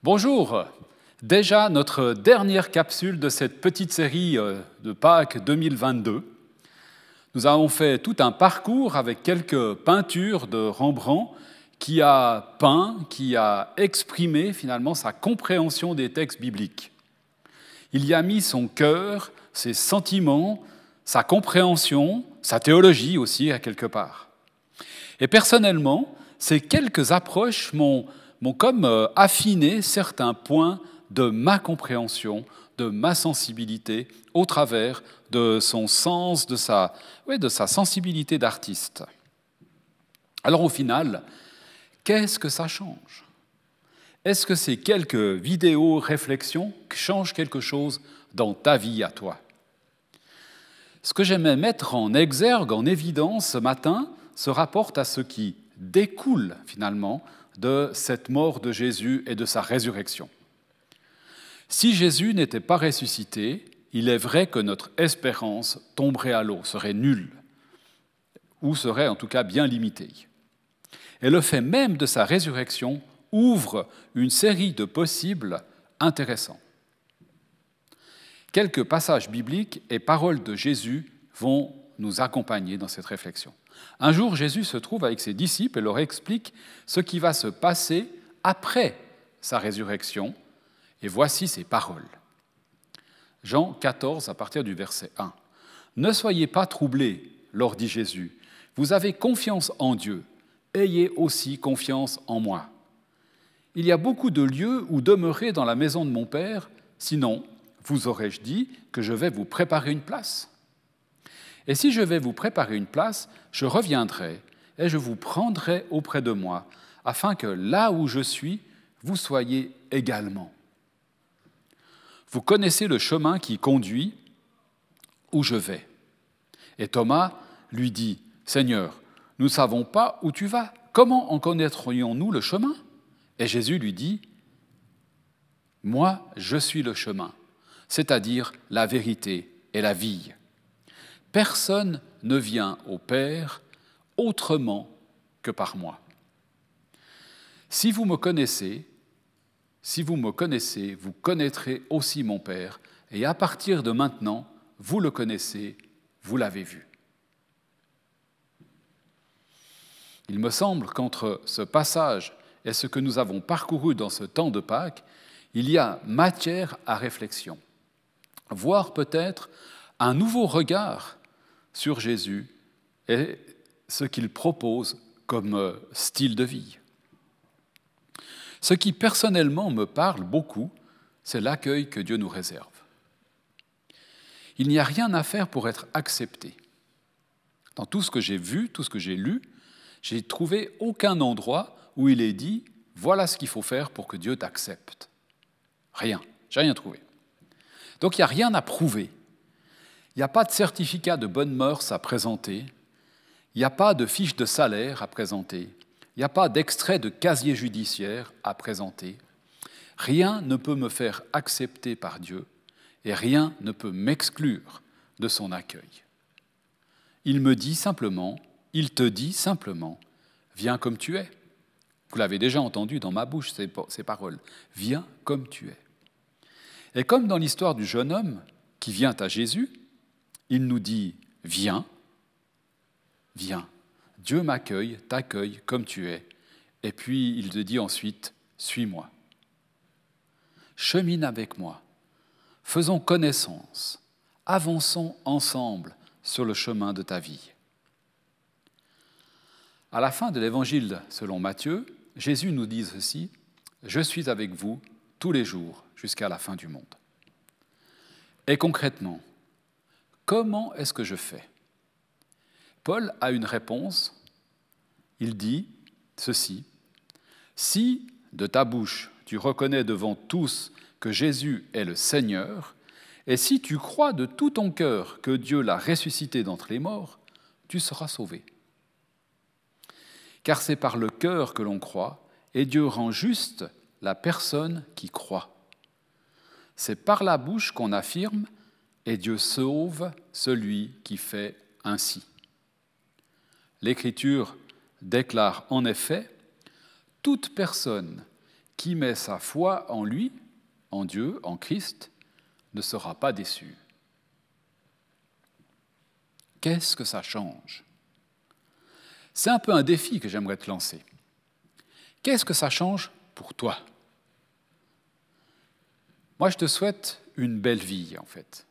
Bonjour, déjà notre dernière capsule de cette petite série de Pâques 2022. Nous avons fait tout un parcours avec quelques peintures de Rembrandt qui a peint, qui a exprimé finalement sa compréhension des textes bibliques. Il y a mis son cœur, ses sentiments, sa compréhension, sa théologie aussi à quelque part. Et personnellement, ces quelques approches m'ont comme affiné certains points de ma compréhension, de ma sensibilité, au travers de son sens, de sa sensibilité d'artiste. Alors au final, qu'est-ce que ça change ? Est-ce que ces quelques vidéos, réflexions changent quelque chose dans ta vie à toi ? Ce que j'aimais mettre en exergue, en évidence ce matin, se rapporte à ce qui découle finalement de cette mort de Jésus et de sa résurrection. Si Jésus n'était pas ressuscité, il est vrai que notre espérance tomberait à l'eau, serait nulle, ou serait en tout cas bien limitée. Et le fait même de sa résurrection ouvre une série de possibles intéressants. Quelques passages bibliques et paroles de Jésus vont nous accompagner dans cette réflexion. Un jour, Jésus se trouve avec ses disciples et leur explique ce qui va se passer après sa résurrection. Et voici ces paroles. Jean 14, à partir du verset 1. « Ne soyez pas troublés, leur dit Jésus. Vous avez confiance en Dieu. Ayez aussi confiance en moi. Il y a beaucoup de lieux où demeurer dans la maison de mon Père, sinon, vous aurais-je dit que je vais vous préparer une place ? Et si je vais vous préparer une place, je reviendrai et je vous prendrai auprès de moi, afin que là où je suis, vous soyez également. Vous connaissez le chemin qui conduit où je vais. » Et Thomas lui dit, « Seigneur, nous ne savons pas où tu vas. Comment en connaîtrions-nous le chemin ?» Et Jésus lui dit, « Moi, je suis le chemin, c'est-à-dire la vérité et la vie. Personne ne vient au Père autrement que par moi. Si vous me connaissez, vous connaîtrez aussi mon Père, et à partir de maintenant, vous le connaissez, vous l'avez vu. » Il me semble qu'entre ce passage et ce que nous avons parcouru dans ce temps de Pâques, il y a matière à réflexion, voire peut-être un nouveau regard sur Jésus et ce qu'il propose comme style de vie. Ce qui personnellement me parle beaucoup, c'est l'accueil que Dieu nous réserve. Il n'y a rien à faire pour être accepté. Dans tout ce que j'ai vu, tout ce que j'ai lu, j'ai trouvé aucun endroit où il est dit « voilà ce qu'il faut faire pour que Dieu t'accepte ». Rien, j'ai rien trouvé. Donc il n'y a rien à prouver. Il n'y a pas de certificat de bonnes mœurs à présenter. Il n'y a pas de fiche de salaire à présenter. Il n'y a pas d'extrait de casier judiciaire à présenter. Rien ne peut me faire accepter par Dieu et rien ne peut m'exclure de son accueil. Il me dit simplement, il te dit simplement, viens comme tu es. Vous l'avez déjà entendu dans ma bouche, ces paroles. Viens comme tu es. Et comme dans l'histoire du jeune homme qui vient à Jésus, il nous dit « Viens, viens, Dieu m'accueille, t'accueille comme tu es. » Et puis il te dit ensuite « Suis-moi. Chemine avec moi. Faisons connaissance. Avançons ensemble sur le chemin de ta vie. » À la fin de l'évangile selon Matthieu, Jésus nous dit ceci « Je suis avec vous tous les jours jusqu'à la fin du monde. » Et concrètement, comment est-ce que je fais ? Paul a une réponse. Il dit ceci, « Si de ta bouche tu reconnais devant tous que Jésus est le Seigneur, et si tu crois de tout ton cœur que Dieu l'a ressuscité d'entre les morts, tu seras sauvé. Car c'est par le cœur que l'on croit, et Dieu rend juste la personne qui croit. C'est par la bouche qu'on affirme, et Dieu sauve celui qui fait ainsi. » L'Écriture déclare en effet « Toute personne qui met sa foi en lui, en Dieu, en Christ, ne sera pas déçu. Qu'est-ce que ça change? C'est un peu un défi que j'aimerais te lancer. Qu'est-ce que ça change pour toi? Moi, je te souhaite une belle vie, en fait.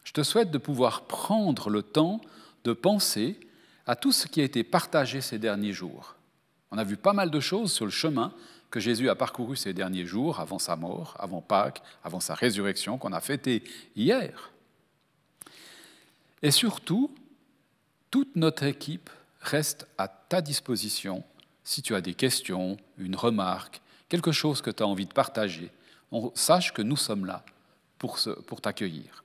Je te souhaite de pouvoir prendre le temps de penser à tout ce qui a été partagé ces derniers jours. On a vu pas mal de choses sur le chemin que Jésus a parcouru ces derniers jours, avant sa mort, avant Pâques, avant sa résurrection, qu'on a fêtée hier. Et surtout, toute notre équipe reste à ta disposition si tu as des questions, une remarque, quelque chose que tu as envie de partager. Sache que nous sommes là pour t'accueillir.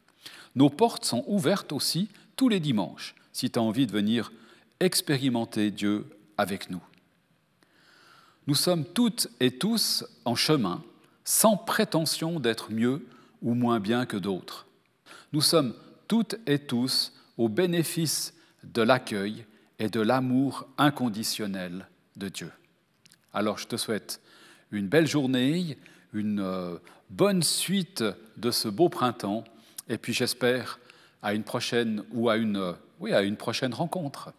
Nos portes sont ouvertes aussi tous les dimanches, si tu as envie de venir expérimenter Dieu avec nous. Nous sommes toutes et tous en chemin, sans prétention d'être mieux ou moins bien que d'autres. Nous sommes toutes et tous au bénéfice de l'accueil et de l'amour inconditionnel de Dieu. Alors je te souhaite une belle journée, une bonne suite de ce beau printemps, et puis j'espère à une prochaine rencontre.